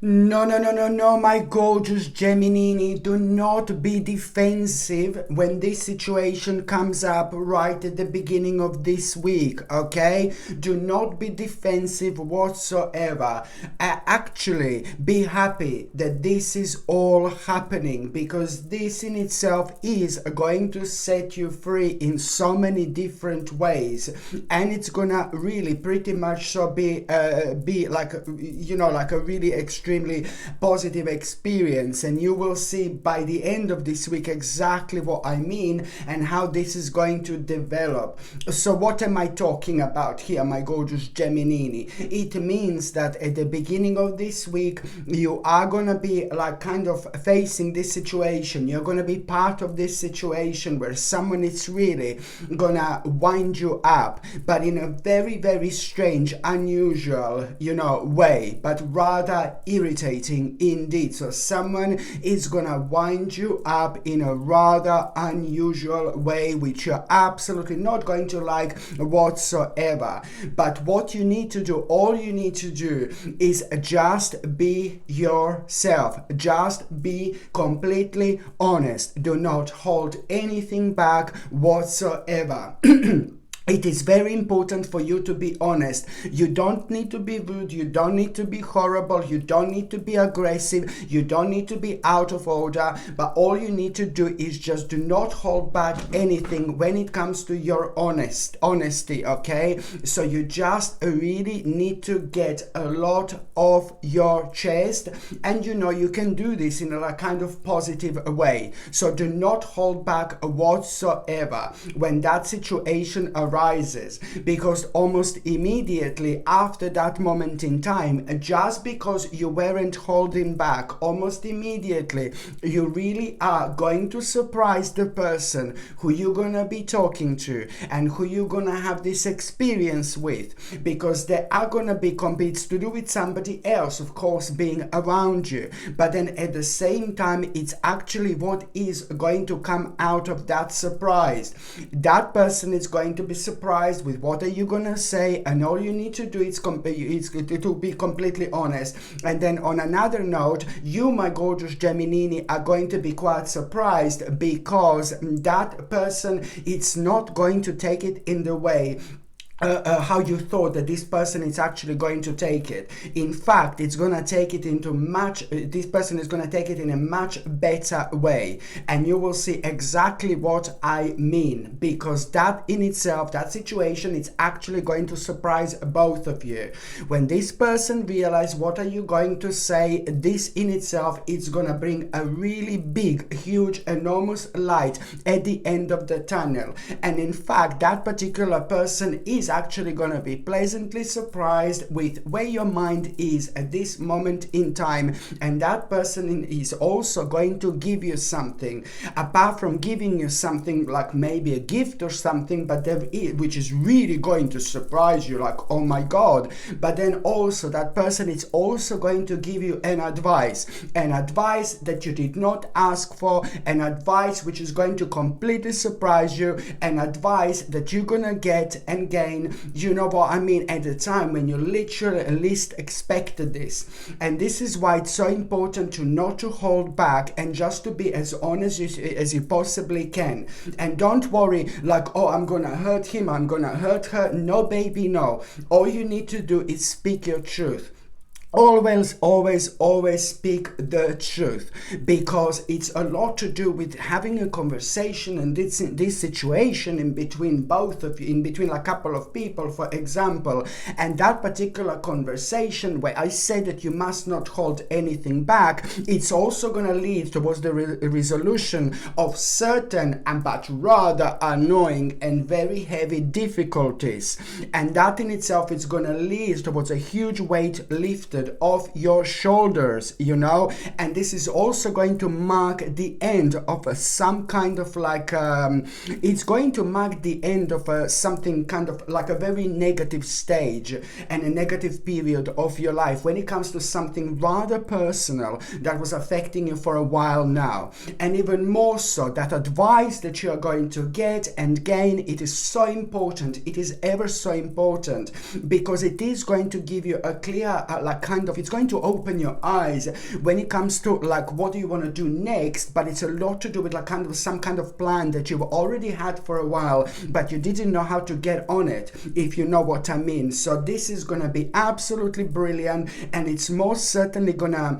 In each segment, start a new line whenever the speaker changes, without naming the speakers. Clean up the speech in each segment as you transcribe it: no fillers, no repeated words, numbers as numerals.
No, no, no, no, no, my gorgeous Gemini. Do not be defensive when this situation comes up right at the beginning of this week, okay? Do not be defensive whatsoever. Actually, be happy that this is all happening, because this in itself is going to set you free in so many different ways, and it's gonna really pretty much so be like, like a really extremely positive experience, and you will see by the end of this week exactly what I mean and how this is going to develop. So what am I talking about here, my gorgeous Gemini? It means that at the beginning of this week you are gonna be like kind of facing this situation. You're gonna be part of this situation where someone is really gonna wind you up, but in a very, very strange, unusual, way, but rather irritating indeed. So someone is gonna wind you up in a rather unusual way, which you're absolutely not going to like whatsoever. But what you need to do, all you need to do, is just be yourself. Just be completely honest. Do not hold anything back whatsoever. It is very important for you to be honest. You don't need to be rude. You don't need to be horrible. You don't need to be aggressive. You don't need to be out of order. But all you need to do is just do not hold back anything when it comes to your honesty, okay? So you just really need to get a lot off your chest. And you can do this in a kind of positive way. So do not hold back whatsoever when that situation arises, because almost immediately after that moment in time, just because you weren't holding back, almost immediately you really are going to surprise the person who you're gonna be talking to and who you're gonna have this experience with, because they are gonna be it's to do with somebody else, of course, being around you, but then at the same time it's actually what is going to come out of that surprise. That person is going to be surprised with what are you gonna say, and all you need to do is to be completely honest. And then on another note, you, my gorgeous Gemini, are going to be quite surprised, because that person, it's not going to take it in the way how you thought that this person is actually going to take it. In fact, it's gonna take it this person is gonna take it in a much better way, and you will see exactly what I mean, because that in itself, that situation, it's actually going to surprise both of you. When this person realizes what are you going to say, this in itself, it's gonna bring a really big, huge, enormous light at the end of the tunnel. And in fact, that particular person is actually going to be pleasantly surprised with where your mind is at this moment in time, and that person is also going to give you something, apart from giving you something like maybe a gift or something, but which is really going to surprise you, like, oh my god. But then also that person is also going to give you an advice that you did not ask for, an advice which is going to completely surprise you, an advice that you're gonna get and gain, you know what I mean, at a time when you literally least expected this. And this is why it's so important to not to hold back and just to be as honest as you possibly can. And don't worry like, oh, I'm gonna hurt him, I'm gonna hurt her. No, baby, no. All you need to do is speak your truth. Always, always, always speak the truth, because it's a lot to do with having a conversation, and this situation in between both of you, in between a couple of people, for example. And that particular conversation where I said that you must not hold anything back, it's also going to lead towards the resolution of certain but rather annoying and very heavy difficulties. And that in itself is going to lead towards a huge weight lifted off your shoulders, and this is also going to mark the end of some kind of like it's going to mark the end of something kind of like a very negative stage and a negative period of your life when it comes to something rather personal that was affecting you for a while now. And even more so, that advice that you are going to get and gain, it is so important. It is ever so important, because it is going to give you a clear kind of, it's going to open your eyes when it comes to like what do you want to do next, but it's a lot to do with like kind of some kind of plan that you've already had for a while, but you didn't know how to get on it, if you know what I mean. So this is gonna be absolutely brilliant, and it's most certainly gonna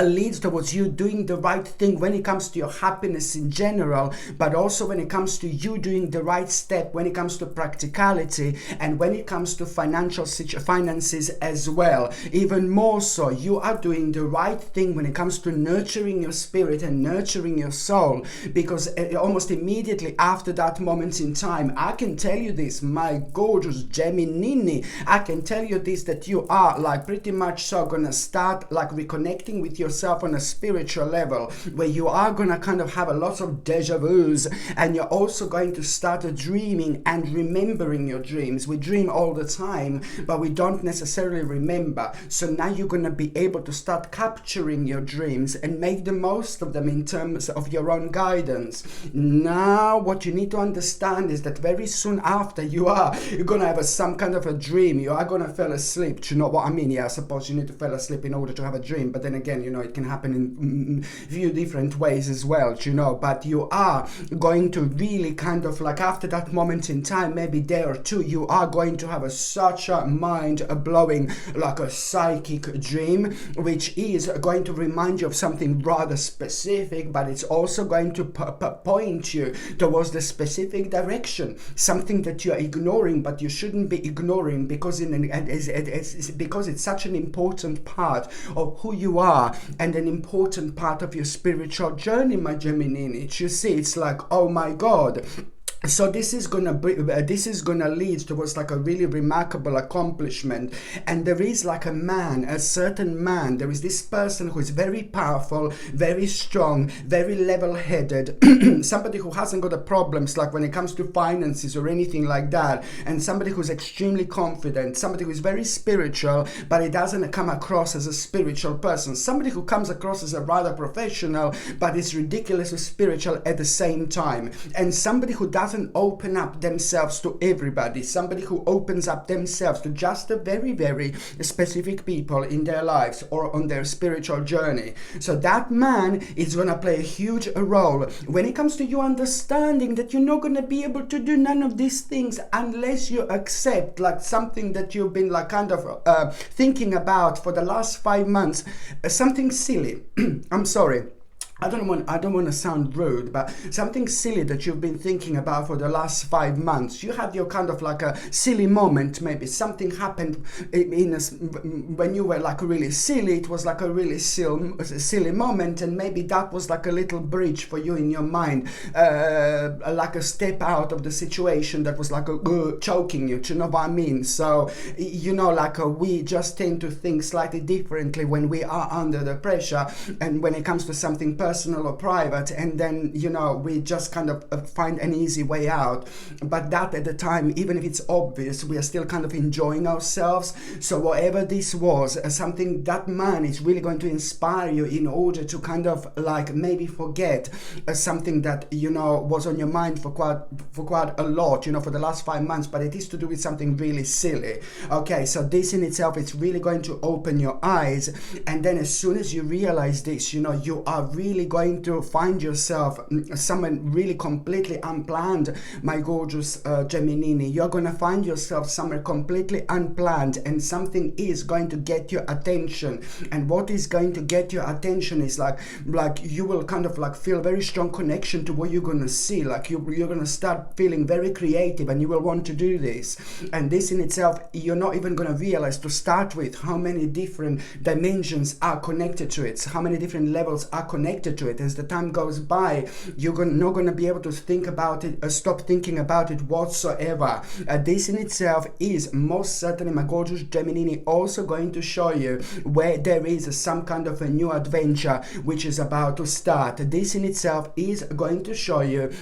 leads towards you doing the right thing when it comes to your happiness in general, but also when it comes to you doing the right step when it comes to practicality and when it comes to finances as well. Even more so, you are doing the right thing when it comes to nurturing your spirit and nurturing your soul, because almost immediately after that moment in time, I can tell you this, my gorgeous Gemini, I can tell you this, that you are like pretty much so gonna start like reconnecting with yourself on a spiritual level, where you are gonna kind of have a lot of deja vus, and you're also going to start dreaming and remembering your dreams. We dream all the time, but we don't necessarily remember. So now you're gonna be able to start capturing your dreams and make the most of them in terms of your own guidance. Now what you need to understand is that very soon after you're gonna have some kind of a dream, you are gonna fall asleep. Do you know what I mean? Yeah, I suppose you need to fall asleep in order to have a dream, but then again, you know, it can happen in few different ways as well, you know. But you are going to really kind of like after that moment in time, maybe day or two, you are going to have such a mind-blowing, like a psychic dream, which is going to remind you of something rather specific, but it's also going to point you towards the specific direction, something that you're ignoring, but you shouldn't be ignoring, because because it's such an important part of who you are and an important part of your spiritual journey, my Gemini. You see, it's like, oh my God. So this is gonna lead towards like a really remarkable accomplishment. And there is like a certain man, there is this person who is very powerful, very strong, very level-headed, somebody who hasn't got the problems like when it comes to finances or anything like that, and somebody who's extremely confident, somebody who is very spiritual, but it doesn't come across as a spiritual person, somebody who comes across as a rather professional, but is ridiculously spiritual at the same time, and somebody who doesn't open up themselves to everybody, somebody who opens up themselves to just a very, very specific people in their lives or on their spiritual journey. So that man is going to play a huge role when it comes to you understanding that you're not going to be able to do none of these things unless you accept like something that you've been like kind of thinking about for the last 5 months, something silly. I'm sorry. I don't want to sound rude, but something silly that you've been thinking about for the last 5 months. You had your kind of like a silly moment, maybe something happened when you were like really silly. It was like a really silly moment, and maybe that was like a little bridge for you in your mind, like a step out of the situation that was like choking you. Do you know what I mean? So you know, like we just tend to think slightly differently when we are under the pressure, and when it comes to something personal or private, and then you know we just kind of find an easy way out. But that at the time, even if it's obvious, we are still kind of enjoying ourselves. So whatever this was, something that man is really going to inspire you in order to kind of like maybe forget something that you know was on your mind for quite a lot, you know, for the last 5 months, but it is to do with something really silly. Okay, so this in itself, it's really going to open your eyes, and then as soon as you realize this, you know, you are really going to find yourself someone really completely unplanned, my gorgeous Gemini. You're going to find yourself somewhere completely unplanned, and something is going to get your attention. And what is going to get your attention is like you will kind of like feel very strong connection to what you're going to see. Like you're going to start feeling very creative, and you will want to do this. And this in itself, you're not even going to realize to start with how many different dimensions are connected to it, how many different levels are connected to it. As the time goes by, you're not going to be able to think about it, stop thinking about it whatsoever. This in itself is most certainly, my gorgeous Gemini, also going to show you where there is some kind of a new adventure which is about to start. This in itself is going to show you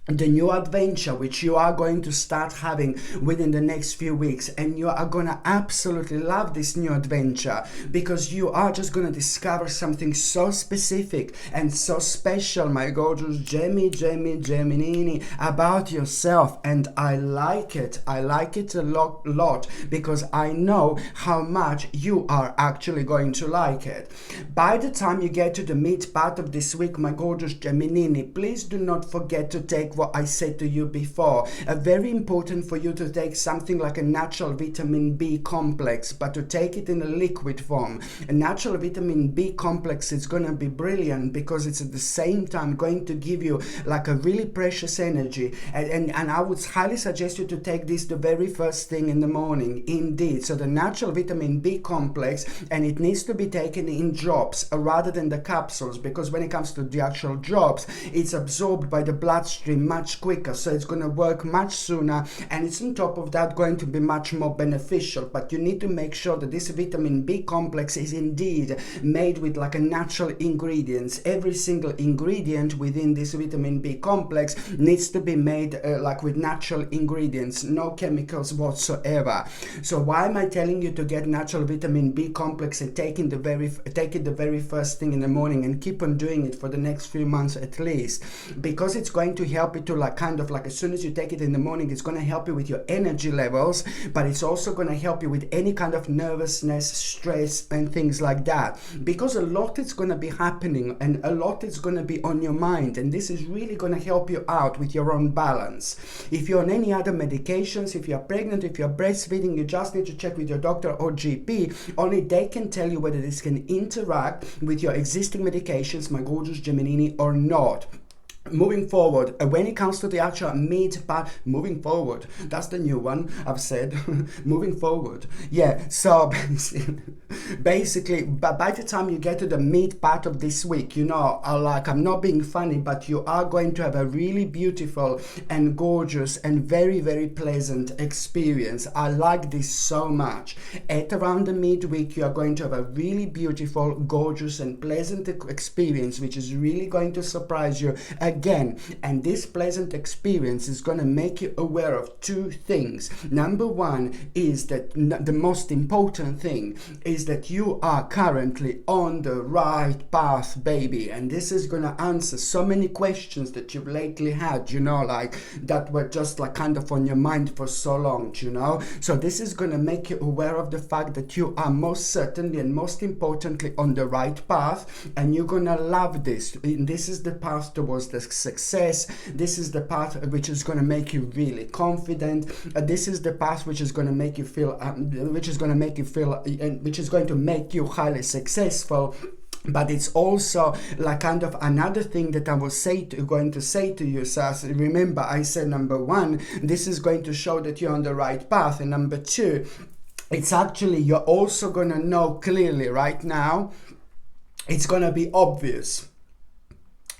the new adventure which you are going to start having within the next few weeks, and you are going to absolutely love this new adventure, because you are just going to discover something so specific and so special, my gorgeous Gemini, about yourself. And I like it a lot, because I know how much you are actually going to like it. By the time you get to the mid part of this week, my gorgeous Gemini, please do not forget to take what I said to you before. Very important for you to take something like a natural vitamin B complex, but to take it in a liquid form. A natural vitamin B complex is going to be brilliant, because it's at the same time going to give you like a really precious energy, and I would highly suggest you to take this the very first thing in the morning, indeed. So the natural vitamin B complex, and it needs to be taken in drops rather than the capsules, because when it comes to the actual drops, it's absorbed by the bloodstream much quicker, so it's going to work much sooner, and it's on top of that going to be much more beneficial. But you need to make sure that this vitamin B complex is indeed made with like a natural ingredients. Every single ingredient within this vitamin B complex needs to be made like with natural ingredients, no chemicals whatsoever. So why am I telling you to get natural vitamin B complex and take it the very first thing in the morning, and keep on doing it for the next few months at least? Because it's going to help you to like kind of like, as soon as you take it in the morning, it's going to help you with your energy levels, but it's also going to help you with any kind of nervousness, stress, and things like that, because a lot is going to be happening and a lot is going to be on your mind, and this is really going to help you out with your own balance. If you're on any other medications, if you're pregnant, if you're breastfeeding, you just need to check with your doctor or GP. Only they can tell you whether this can interact with your existing medications, my gorgeous Gemini, or not. Moving forward, when it comes to the actual mid part, moving forward, that's the new one I've said. Moving forward, yeah. So basically, but by the time you get to the mid part of this week, you know, I'm not being funny, but you are going to have a really beautiful and gorgeous and very, very pleasant experience. I like this so much. At around the midweek, you are going to have a really beautiful, gorgeous, and pleasant experience, which is really going to surprise you again. And this pleasant experience is going to make you aware of two things. Number one is that the most important thing is that you are currently on the right path, baby. And this is going to answer so many questions that you've lately had, you know, like that were just like kind of on your mind for so long, you know. So this is going to make you aware of the fact that you are most certainly and most importantly on the right path, and you're going to love this. This is the path towards the success. This is the path which is going to make you really confident. This is the path which is going to make you feel which is going to make you highly successful. But it's also like kind of another thing that I was going to say to you, Sas. Remember, I said number one, this is going to show that you're on the right path, and number two, it's actually, you're also going to know clearly right now. It's going to be obvious.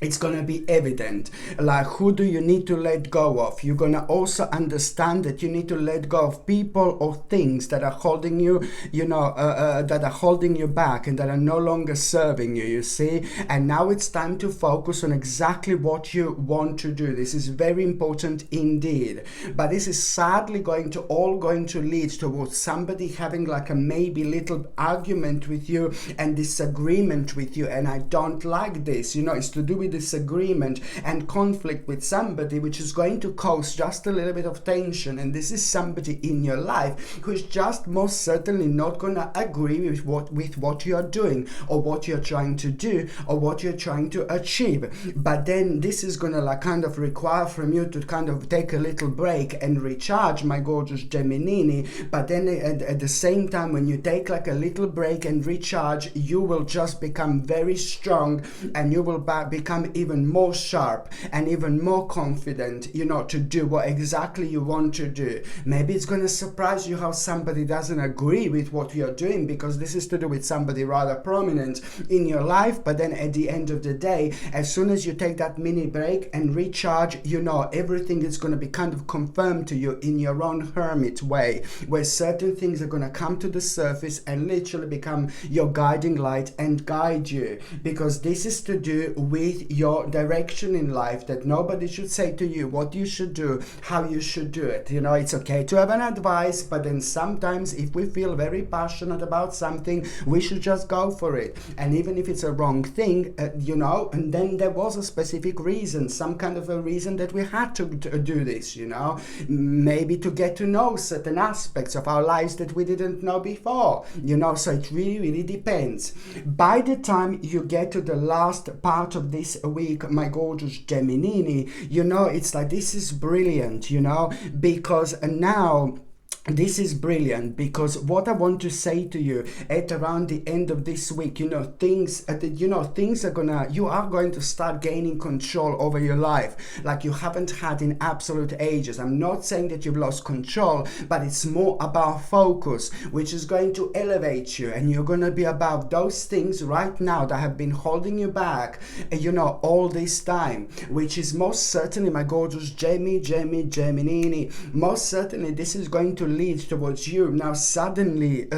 It's going to be evident, like who do you need to let go of. You're going to also understand that you need to let go of people or things that are holding you, you know, that are holding you back and that are no longer serving you, you see. And now it's time to focus on exactly what you want to do. This is very important indeed. But this is sadly going to lead towards somebody having like a maybe little argument with you and disagreement with you. And I don't like this, you know. It's to do with disagreement and conflict with somebody, which is going to cause just a little bit of tension. And this is somebody in your life who is just most certainly not going to agree with what you are doing, or what you're trying to do, or what you're trying to achieve. But then this is going to like kind of require from you to kind of take a little break and recharge, my gorgeous Gemini. But then at the same time, when you take like a little break and recharge, you will just become very strong, and you will become even more sharp and even more confident, you know, to do what exactly you want to do. Maybe it's going to surprise you how somebody doesn't agree with what you're doing, because this is to do with somebody rather prominent in your life. But then at the end of the day, as soon as you take that mini break and recharge, you know, everything is going to be kind of confirmed to you in your own hermit way, where certain things are going to come to the surface and literally become your guiding light and guide you, because this is to do with lead your direction in life, that nobody should say to you what you should do, how you should do it. You know, it's okay to have an advice, but then sometimes if we feel very passionate about something, we should just go for it. And even if it's a wrong thing, you know, and then there was a specific reason, some kind of a reason that we had to do this, you know, maybe to get to know certain aspects of our lives that we didn't know before, you know. So it really depends. By the time you get to the last part of this week, my gorgeous Gemini, you know, it's like, this is brilliant, you know, because now this is brilliant, because what I want to say to you at around the end of this week, you know, things are gonna, you are going to start gaining control over your life like you haven't had in absolute ages. I'm not saying that you've lost control, but it's more about focus, which is going to elevate you, and you're gonna be about those things right now that have been holding you back, you know, all this time, which is most certainly, my gorgeous Gemini, most certainly this is going to lead towards you now suddenly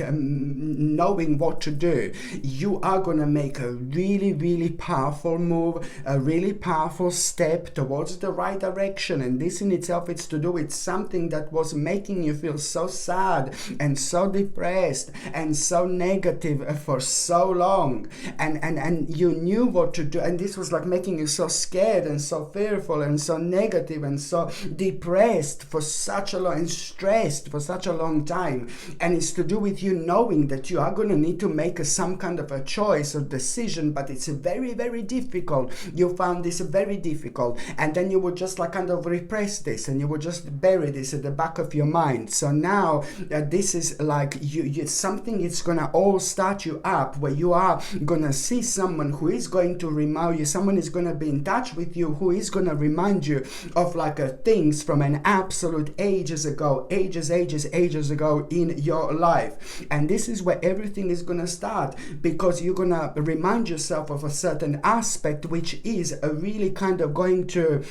knowing what to do. You are gonna make a really powerful move, a really powerful step towards the right direction, and this in itself, it's to do with something that was making you feel so sad and so depressed and so negative for so long, and you knew what to do, and this was like making you so scared and so fearful and so negative and so depressed for such a long, and stressed for such a long time. And it's to do with you knowing that you are going to need to make some kind of a choice or decision, but it's very difficult. You found this very difficult, and then you would just like kind of repress this, and you would just bury this at the back of your mind. So now this is like you something, it's gonna all start you up, where you are gonna see someone who is going to remind you, someone is gonna be in touch with you, who is gonna remind you of like things from an absolute ages ago in your life. And this is where everything is gonna start, because you're gonna remind yourself of a certain aspect which is really kind of going to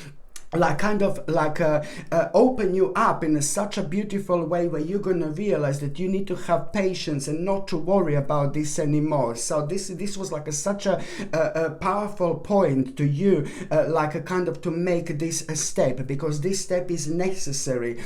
open you up in such a beautiful way, where you're gonna realize that you need to have patience and not to worry about this anymore. So this was like such a powerful point to you, to make this a step, because this step is necessary,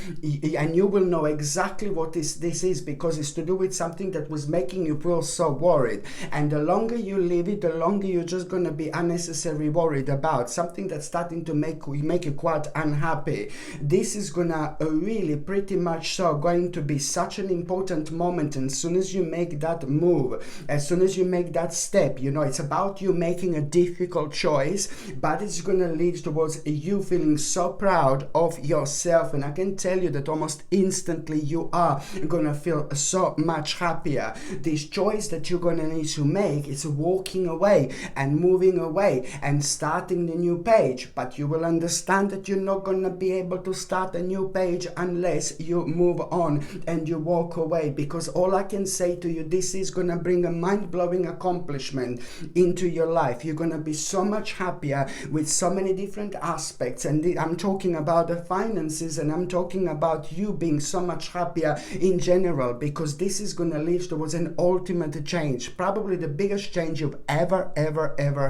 and you will know exactly what this is, because it's to do with something that was making you feel so worried. And the longer you leave it, the longer you're just gonna be unnecessarily worried about something that's starting to make you quite unhappy. This is gonna really pretty much so going to be such an important moment. And as soon as you make that move, as soon as you make that step, you know, it's about you making a difficult choice, but it's gonna lead towards you feeling so proud of yourself. And I can tell you that almost instantly you are gonna feel so much happier. This choice that you're gonna need to make is walking away and moving away and starting the new page. But you will understand that you're not going to be able to start a new page unless you move on and you walk away, because all I can say to you, this is going to bring a mind-blowing accomplishment into your life. You're going to be so much happier with so many different aspects, and I'm talking about the finances, and I'm talking about you being so much happier in general, because this is going to lead towards an ultimate change, probably the biggest change you've ever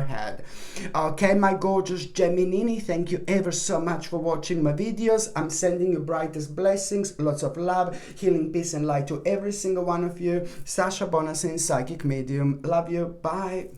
had. Okay, my gorgeous Gemini, thank you ever so much for watching my videos. I'm sending you brightest blessings, lots of love, healing, peace and light to every single one of you. Sasha Bonasin, psychic medium. Love you. Bye.